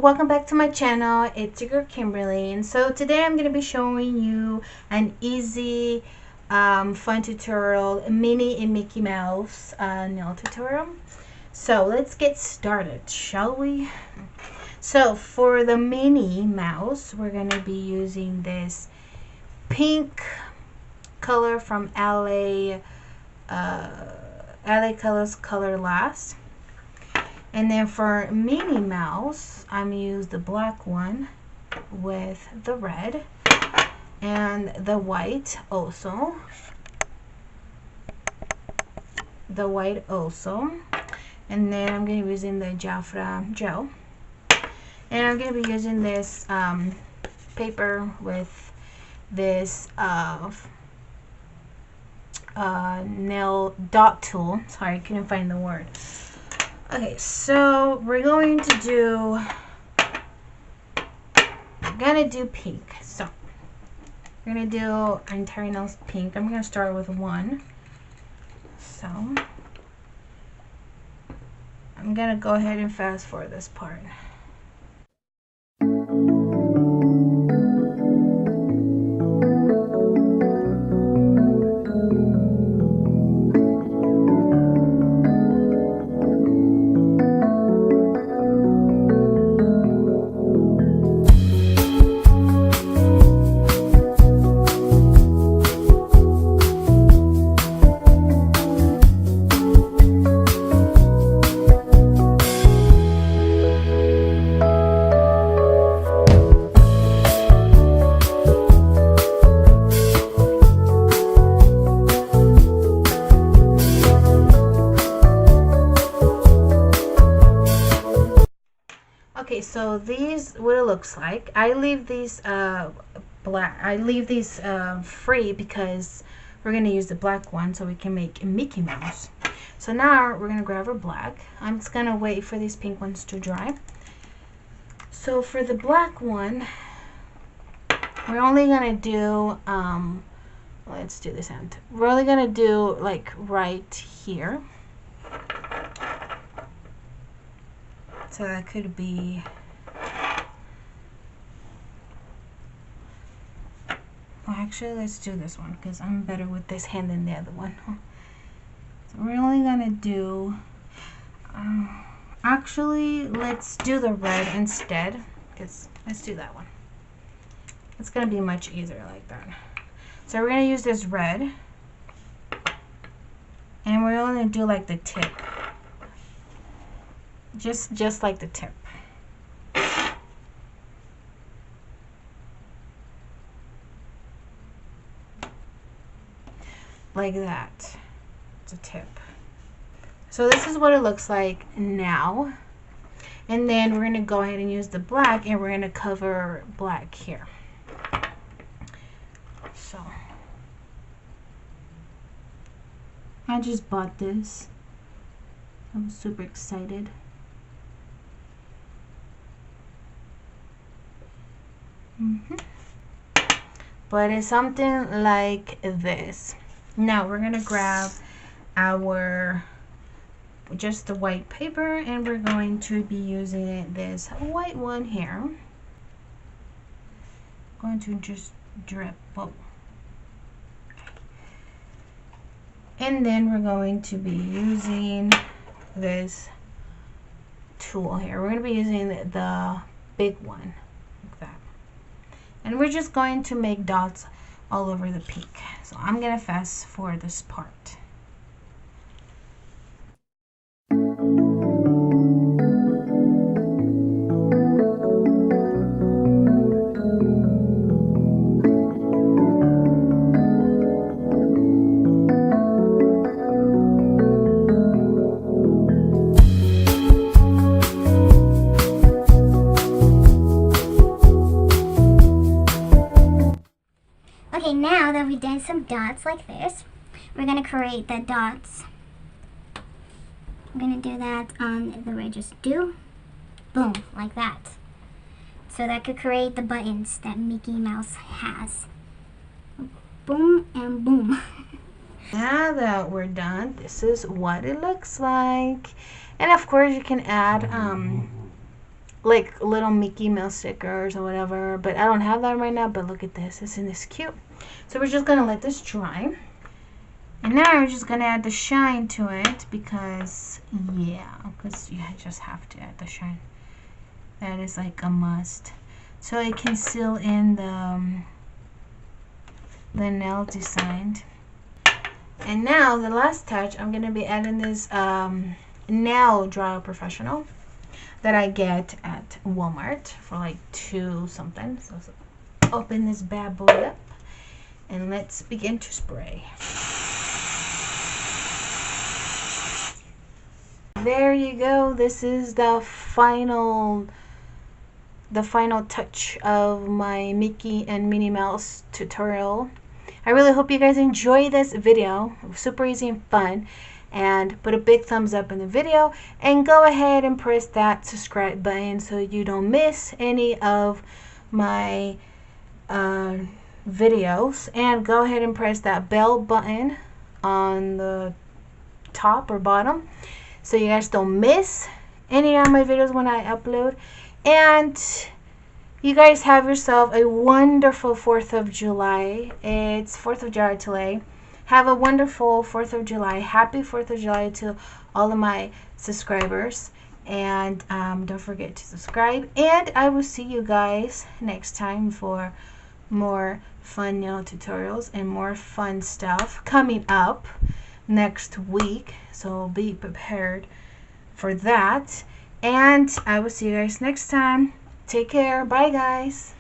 welcome back to my channel. It's your girl Kimberly, and so today I'm going to be showing you an easy fun tutorial, Minnie and Mickey Mouse nail tutorial. So let's get started, shall we? So for the Minnie Mouse, we're going to be using this pink color from LA Colors Color Last. And then for Minnie Mouse, I'm going to use the black one with the red and the white also. The white also. And then I'm going to be using the Jafra gel. And I'm going to be using this paper with this nail dot tool. Sorry, I couldn't find the word. Okay, so we're going to do, pink. So we're gonna do our entire nails pink. I'm gonna start with one. So I'm gonna go ahead and fast forward this part. Okay, so these what it looks like. I leave these black. I leave these free because we're gonna use the black one so we can make a Mickey Mouse. So now we're gonna grab our black. I'm just gonna wait for these pink ones to dry. So for the black one, we're only gonna do let's do this end. We're only gonna do like right here. So that could be, well, actually let's do this one because I'm better with this hand than the other one. So we're only gonna do, actually let's do the red instead, because let's do that one. It's gonna be much easier like that. So we're gonna use this red, and we're only gonna do like the tip. Just like the tip. Like that. It's a tip. So this is what it looks like now. And then we're going to go ahead and use the black, and we're going to cover black here. So I just bought this. I'm super excited. But it's something like this. Now we're gonna grab our just the white paper, and we're going to be using this white one here. Going to just drip. Whoa. And then we're going to be using this tool here. We're going to be using the big one. And we're just going to make dots all over the pink. So I'm going to fast forward this part. Okay, now that we've done some dots like this, we're going to create the dots. I'm going to do that on the red. Just do, boom, like that. So that could create the buttons that Mickey Mouse has. Boom and boom. Now that we're done, this is what it looks like. And of course you can add like little Mickey Mouse stickers or whatever, but I don't have that right now. But look at this, isn't this cute? So we're just gonna let this dry, and now we're just gonna add the shine to it because you just have to add the shine. That is like a must, so it can seal in the nail design. And now the last touch, I'm gonna be adding this nail dryer professional that I get at Walmart for like $2 something. So open this bad boy up and let's begin to spray. There you go. This is the final touch of my Mickey and Minnie Mouse tutorial. I really hope you guys enjoy this video. It was super easy and fun. And put a big thumbs up in the video and go ahead and press that subscribe button so you don't miss any of my videos, and go ahead and press that bell button on the top or bottom so you guys don't miss any of my videos when I upload. And you guys have yourself a wonderful 4th of July. It's 4th of July today. Have a wonderful 4th of July. Happy 4th of July to all of my subscribers. And don't forget to subscribe. And I will see you guys next time for more fun nail tutorials and more fun stuff coming up next week. So be prepared for that. And I will see you guys next time. Take care. Bye, guys.